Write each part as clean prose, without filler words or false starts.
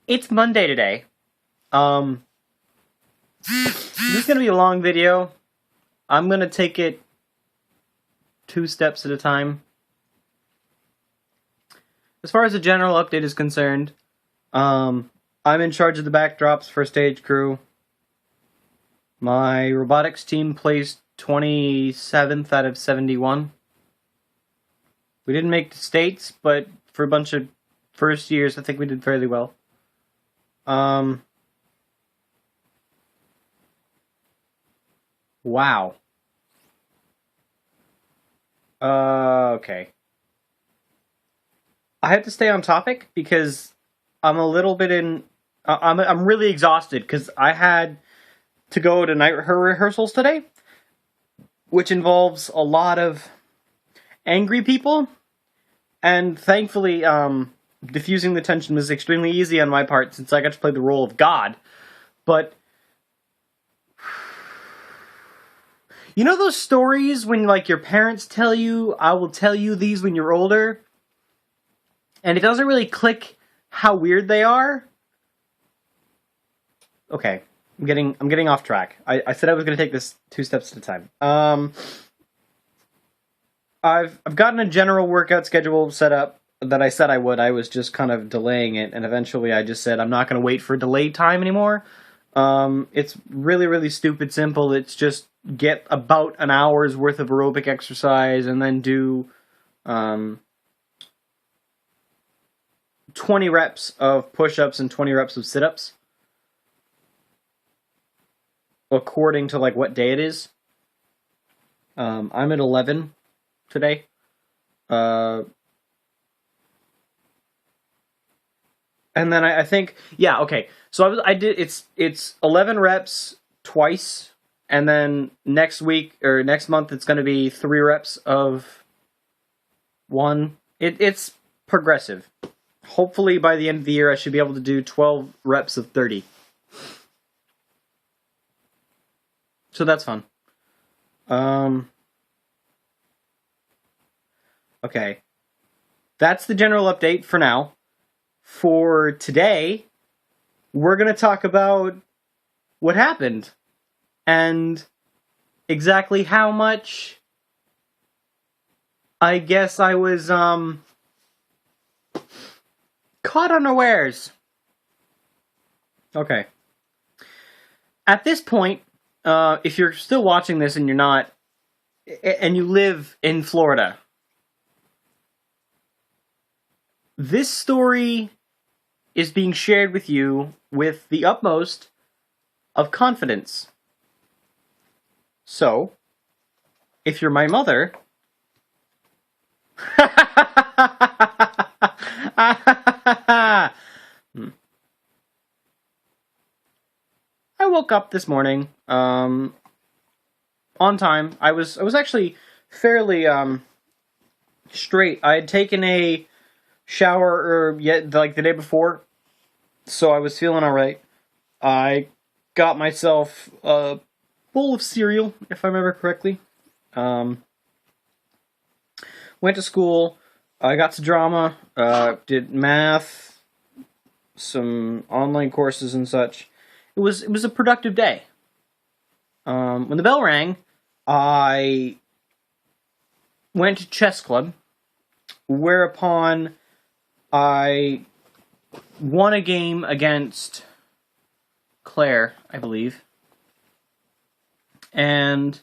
It's Monday today. Um, this is gonna be a long video. I'm gonna take it 2 steps at a time. As far as the general update is concerned, um, I'm in charge of the backdrops for Stage Crew. My robotics team placed 27th out of 71. We didn't make the states, but for a bunch of first years, I think we did fairly well. Wow. Okay. I have to stay on topic because I'm a little bit in. I'm really exhausted because I had to go to night rehearsals today, which involves a lot of angry people, and thankfully, diffusing the tension was extremely easy on my part since I got to play the role of God. But you know those stories when like your parents tell you, "I will tell you these when you're older," and it doesn't really click how weird they are. Okay, I'm getting off track. I said I was going to take this 2 steps at a time. I've gotten a general workout schedule set up that I said I would. I was just kind of delaying it, and eventually I just said I'm not going to wait for delayed time anymore. It's really really stupid simple. It's just get about an hour's worth of aerobic exercise and then do 20 reps of push-ups and 20 reps of sit-ups according to like what day it is. I'm at 11 today. Uh, and then I think yeah, okay. So I did it's 11 reps twice, and then next week or next month it's going to be 3 reps of one. It's progressive. Hopefully by the end of the year I should be able to do 12 reps of 30. So that's fun. Um, okay. That's the general update for now. For today, we're going to talk about what happened and exactly how much I guess I was caught unawares. Okay. At this point, if you're still watching this and you're not, and you live in Florida, this story is being shared with you with the utmost of confidence. So, if you're my mother, I woke up this morning on time. I was actually fairly straight. I had taken a shower or yet like the day before, so I was feeling all right. I got myself a bowl of cereal, if I remember correctly. Um, Went to school. I got to drama. Did math, some online courses and such. It was a productive day. When the bell rang, I went to chess club, whereupon I won a game against Claire, I believe, and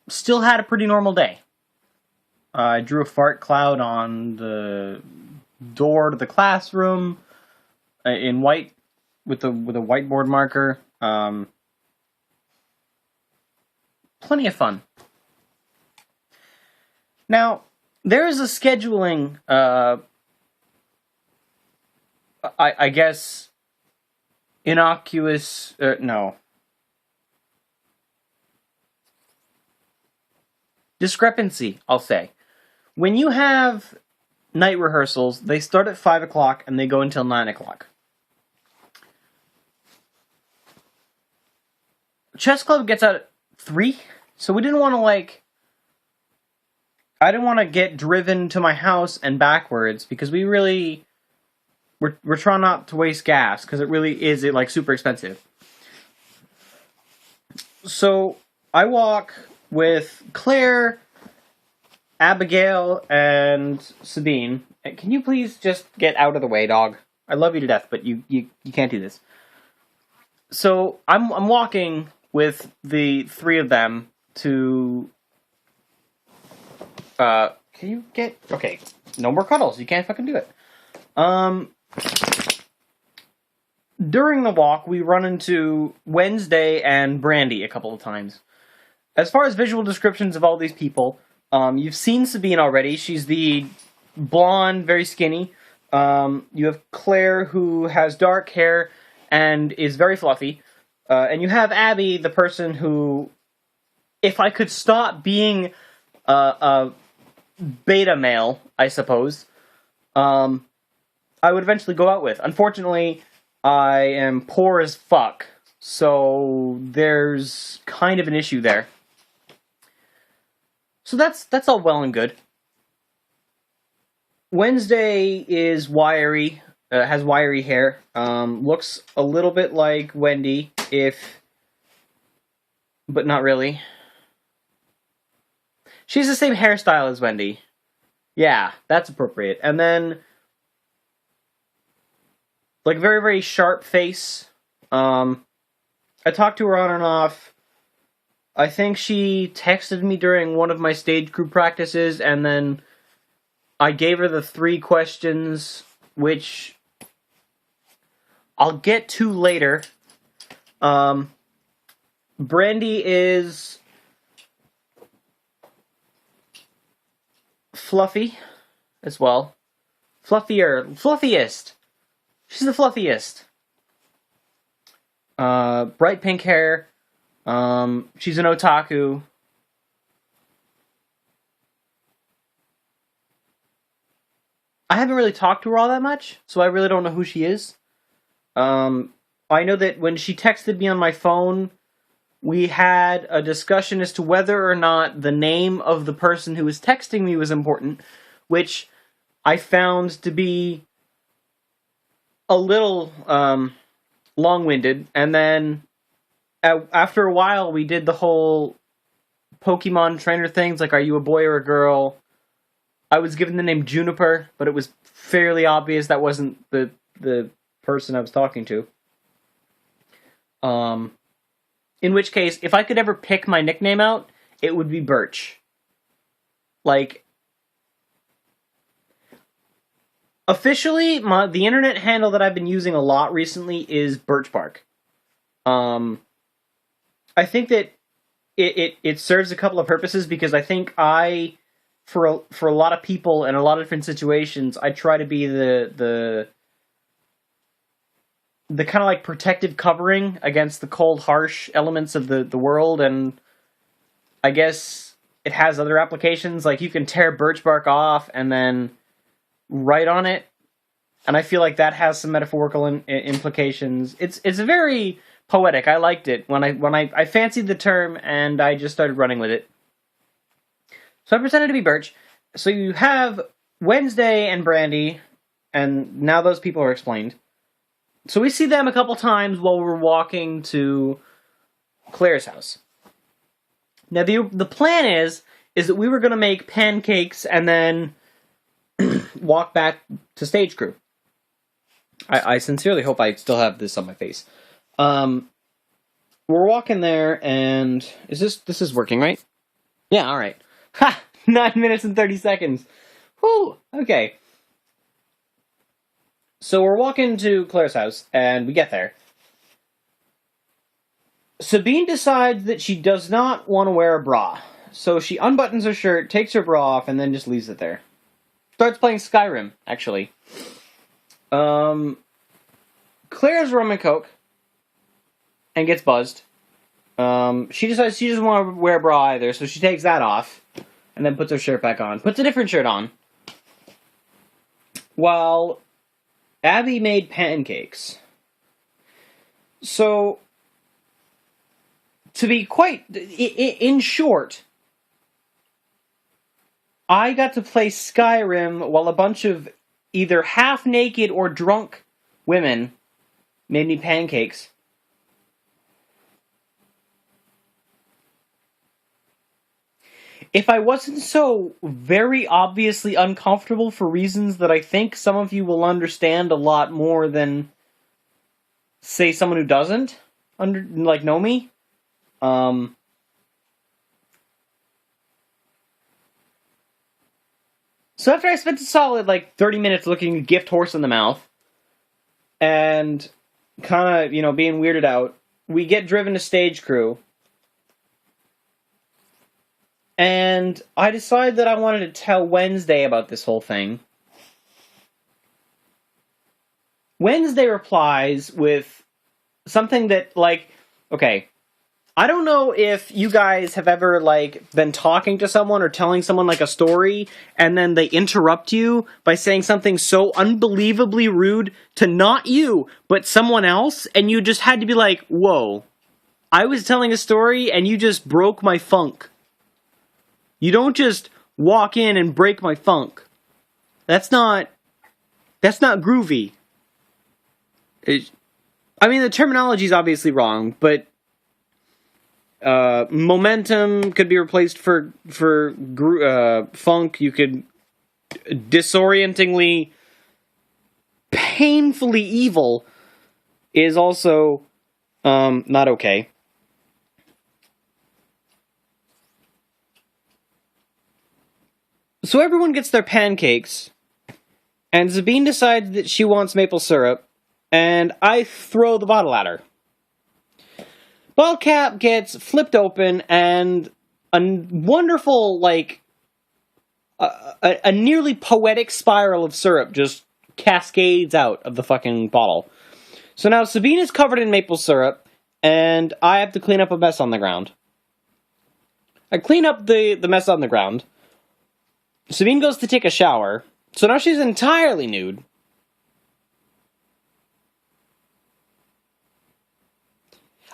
still had a pretty normal day. I drew a fart cloud on the door to the classroom in white with a whiteboard marker. Plenty of fun. Now there is a scheduling, I guess, innocuous. No, discrepancy. I'll say when you have night rehearsals, they start at 5 o'clock and they go until 9 o'clock. Chess club gets out at 3, so we didn't want to like. I didn't want to get driven to my house and backwards because we really we're trying not to waste gas because it really is like super expensive. So I walk with Claire, Abigail, and Sabine. Can you please just get out of the way, dog? I love you to death, but you can't do this. So I'm walking with the three of them to. Can you get okay? No more cuddles. You can't fucking do it. During the walk, we run into Wednesday and Brandy a couple of times. As far as visual descriptions of all these people, you've seen Sabine already. She's the blonde, very skinny. You have Claire, who has dark hair and is very fluffy. And you have Abby, the person who, if I could stop being a beta male, I suppose, I would eventually go out with. Unfortunately, I am poor as fuck, so there's kind of an issue there. So that's all well and good. Wednesday is wiry, has wiry hair, looks a little bit like Wendy, but not really. She's the same hairstyle as Wendy. Yeah, that's appropriate. And then, like, very, very sharp face. I talked to her on and off. I think she texted me during one of my stage crew practices, and then I gave her the 3 questions, which I'll get to later. Brandy is fluffy as well. Fluffiest. She's the fluffiest. Bright pink hair. She's an otaku. I haven't really talked to her all that much, so I really don't know who she is. I know that when she texted me on my phone, we had a discussion as to whether or not the name of the person who was texting me was important, which I found to be a little long-winded. And then after a while, we did the whole Pokemon trainer things, like, are you a boy or a girl? I was given the name Juniper, but it was fairly obvious that wasn't the person I was talking to. In which case, if I could ever pick my nickname out, it would be Birch. Like, officially, the internet handle that I've been using a lot recently is Birch Bark. I think that it serves a couple of purposes, because I think for a lot of people in a lot of different situations, I try to be the kind of like protective covering against the cold, harsh elements of the world, and I guess it has other applications. Like, you can tear birch bark off and then write on it, and I feel like that has some metaphorical implications. It's very poetic. I liked it when I fancied the term, and I just started running with it. So I pretended to be Birch. So you have Wednesday and Brandy, and now those people are explained. So we see them a couple times while we're walking to Claire's house. Now the plan is that we were going to make pancakes and then walk back to stage crew. I sincerely hope I still have this on my face. We're walking there, and this is working, right? Yeah, all right. Ha! 9 minutes and 30 seconds. Whew! Okay. So we're walking to Claire's house, and we get there. Sabine decides that she does not want to wear a bra. So she unbuttons her shirt, takes her bra off, and then just leaves it there. Starts playing Skyrim, actually. Claire's rum and coke, and gets buzzed. She decides she doesn't want to wear a bra either, so she takes that off, and then puts her shirt back on. Puts a different shirt on. While Abby made pancakes. So, to be quite in short, I got to play Skyrim while a bunch of either half naked or drunk women made me pancakes. If I wasn't so very obviously uncomfortable for reasons that I think some of you will understand a lot more than, say, someone who doesn't know me. So after I spent a solid 30 minutes looking a gift horse in the mouth and kind of, being weirded out, we get driven to stage crew. And I decided that I wanted to tell Wednesday about this whole thing. Wednesday replies with something that, okay, I don't know if you guys have ever, been talking to someone or telling someone, a story, and then they interrupt you by saying something so unbelievably rude to not you, but someone else, and you just had to be like, whoa, I was telling a story, and you just broke my funk. You don't just walk in and break my funk. That's not groovy. The terminology is obviously wrong, but momentum could be replaced for funk. You could disorientingly, painfully evil is also not okay. So everyone gets their pancakes, and Sabine decides that she wants maple syrup, and I throw the bottle at her. Bottle cap gets flipped open, and a wonderful, a nearly poetic spiral of syrup just cascades out of the fucking bottle. So now Sabine is covered in maple syrup, and I have to clean up a mess on the ground. I clean up the mess on the ground. Sabine goes to take a shower, so now she's entirely nude.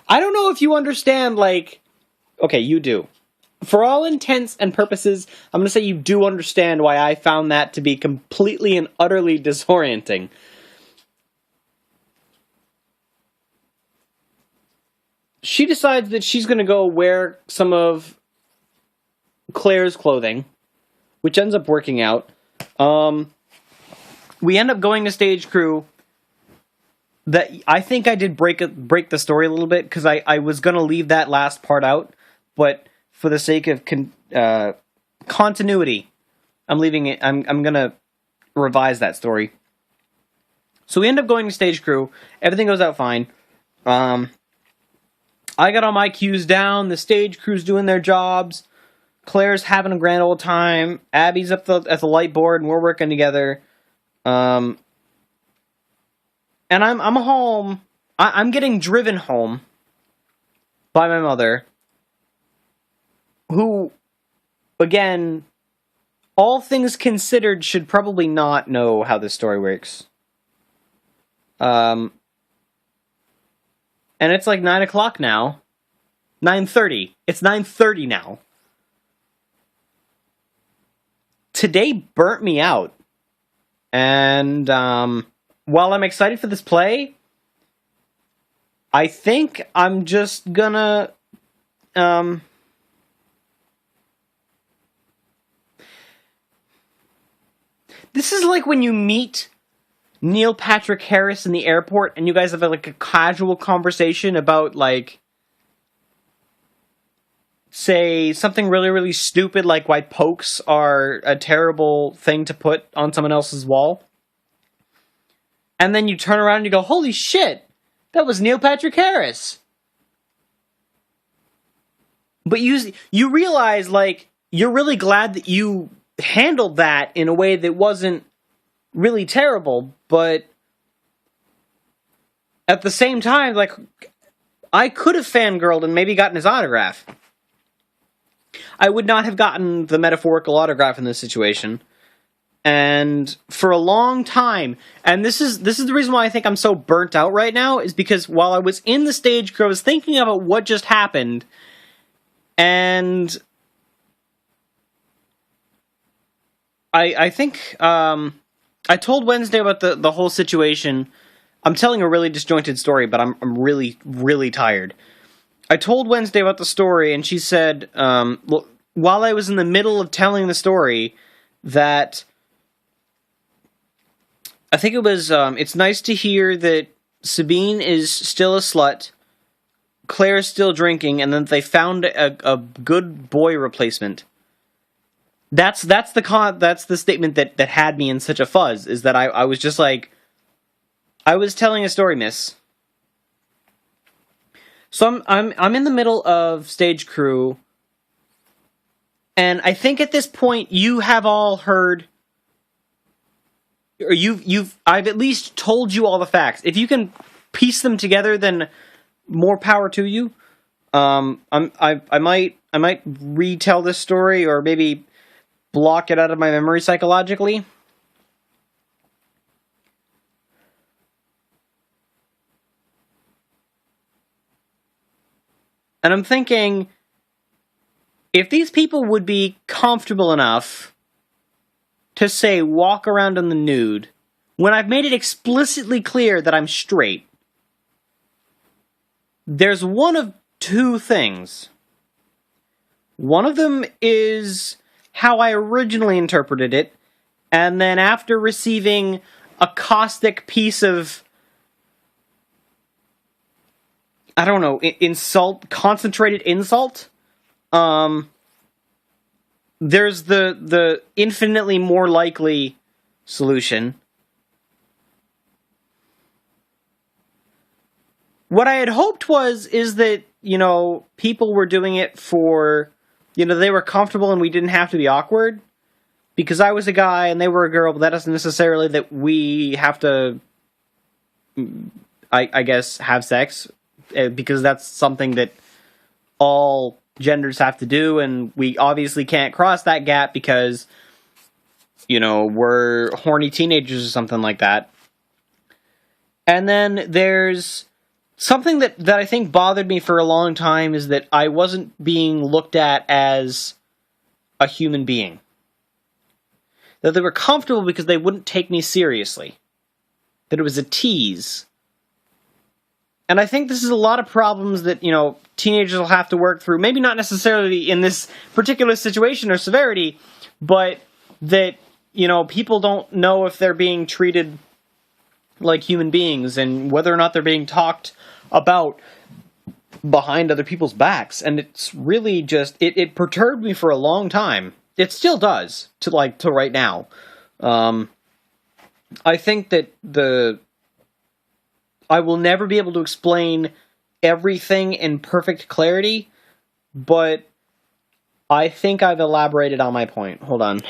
I don't know if you understand, okay, you do. For all intents and purposes, I'm going to say you do understand why I found that to be completely and utterly disorienting. She decides that she's going to go wear some of Claire's clothing, which ends up working out. We end up going to stage crew. That I think I did break the story a little bit, because I was going to leave that last part out, but for the sake of continuity, I'm leaving it. I'm going to revise that story. So we end up going to stage crew. Everything goes out fine. I got all my cues down. The stage crew's doing their jobs. Claire's having a grand old time. Abby's up at the light board, and we're working together. And I'm home. I'm getting driven home by my mother, who, again, all things considered, should probably not know how this story works. And it's 9 o'clock now. 9:30. It's 9:30 now. Today burnt me out. And, while I'm excited for this play, I think I'm just gonna, this is like when you meet Neil Patrick Harris in the airport and you guys have a casual conversation about, say, something really, really stupid, like why pokes are a terrible thing to put on someone else's wall. And then you turn around and you go, holy shit, that was Neil Patrick Harris. But you realize, you're really glad that you handled that in a way that wasn't really terrible, but at the same time, I could have fangirled and maybe gotten his autograph. I would not have gotten the metaphorical autograph in this situation. And for a long time, and this is the reason why I think I'm so burnt out right now, is because while I was in the stage crew, I was thinking about what just happened, and I think I told Wednesday about the whole situation. I'm telling a really disjointed story, but I'm really, really tired. I told Wednesday about the story, and she said, while I was in the middle of telling the story, that I think it was, it's nice to hear that Sabine is still a slut, Claire is still drinking, and then they found a good boy replacement. That's the statement that had me in such a fuzz, is that I was just like, I was telling a story, miss. So I'm in the middle of stage crew, and I think at this point you have all heard, or I've at least told you all the facts. If you can piece them together, then more power to you. I might retell this story, or maybe block it out of my memory psychologically. And I'm thinking, if these people would be comfortable enough to say walk around in the nude, when I've made it explicitly clear that I'm straight, there's one of two things. One of them is how I originally interpreted it, and then after receiving a caustic piece of, I don't know, insult, concentrated insult, there's the infinitely more likely solution. What I had hoped is that, people were doing it for, they were comfortable and we didn't have to be awkward. Because I was a guy and they were a girl, but that doesn't necessarily that we have to, I guess, have sex. Because that's something that all genders have to do, and we obviously can't cross that gap because, we're horny teenagers or something like that. And then there's something that I think bothered me for a long time, is that I wasn't being looked at as a human being. That they were comfortable because they wouldn't take me seriously. That it was a tease. And I think this is a lot of problems that, teenagers will have to work through. Maybe not necessarily in this particular situation or severity, but that, people don't know if they're being treated like human beings and whether or not they're being talked about behind other people's backs. And it's really just, it perturbed me for a long time. It still does, to right now. I think that I will never be able to explain everything in perfect clarity, but I think I've elaborated on my point. Hold on.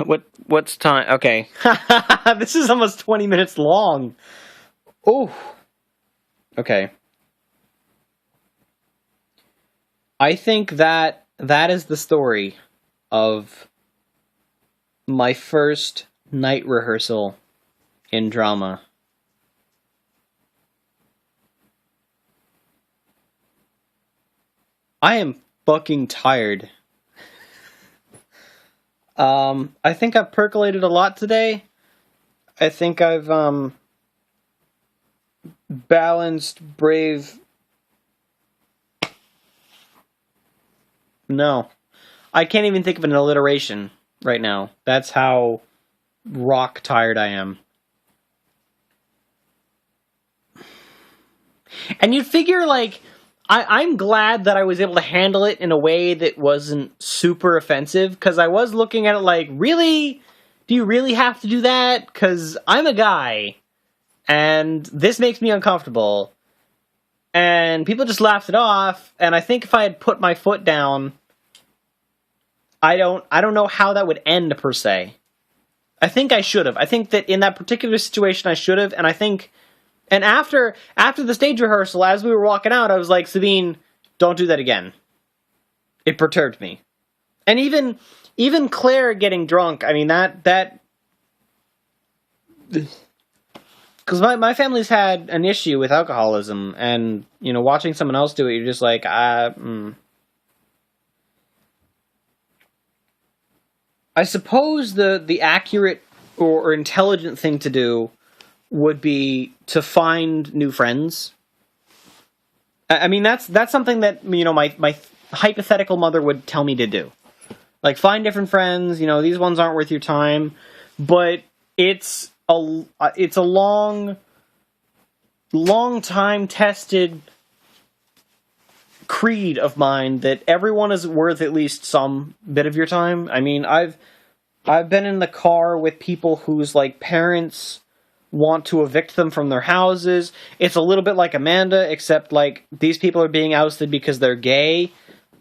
What's time? Okay. This is almost 20 minutes long. Oh. Okay. I think that is the story of my first night rehearsal in drama. I am fucking tired. I think I've percolated a lot today. I think I've, balanced, brave... No. I can't even think of an alliteration right now. That's how rock tired I am. And you'd figure, I'm glad that I was able to handle it in a way that wasn't super offensive, because I was looking at it really? Do you really have to do that? Because I'm a guy, and this makes me uncomfortable. And people just laughed it off, and I think if I had put my foot down, I don't know how that would end, per se. I think I should have. I think that in that particular situation I should have, and I think... And after the stage rehearsal, as we were walking out, I was like, Sabine, don't do that again. It perturbed me. And even Claire getting drunk, I mean, that... Because my family's had an issue with alcoholism, and, watching someone else do it, you're just like, I suppose the accurate or intelligent thing to do would be to find new friends. I mean, that's something that, my hypothetical mother would tell me to do. Like, find different friends. These ones aren't worth your time, but it's a long time tested creed of mine that everyone is worth at least some bit of your time. I mean, I've been in the car with people whose parents want to evict them from their houses. It's a little bit like Amanda, except these people are being ousted because they're gay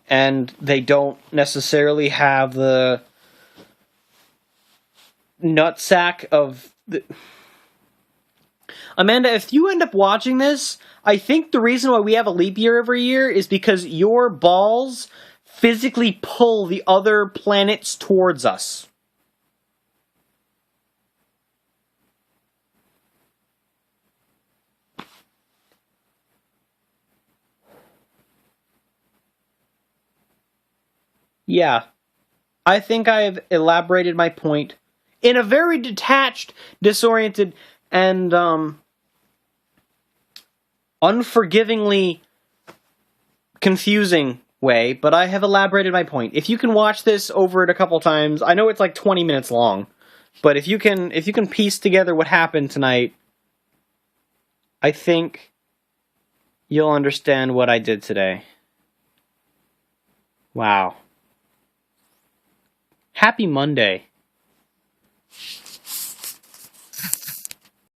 and they don't necessarily have the nutsack of the... Amanda, if you end up watching this, I think the reason why we have a leap year every year is because your balls physically pull the other planets towards us. Yeah, I think I've elaborated my point in a very detached, disoriented, and unforgivingly confusing way, but I have elaborated my point. If you can watch this over it a couple times, I know it's 20 minutes long, but if you can piece together what happened tonight, I think you'll understand what I did today. Wow. Happy Monday.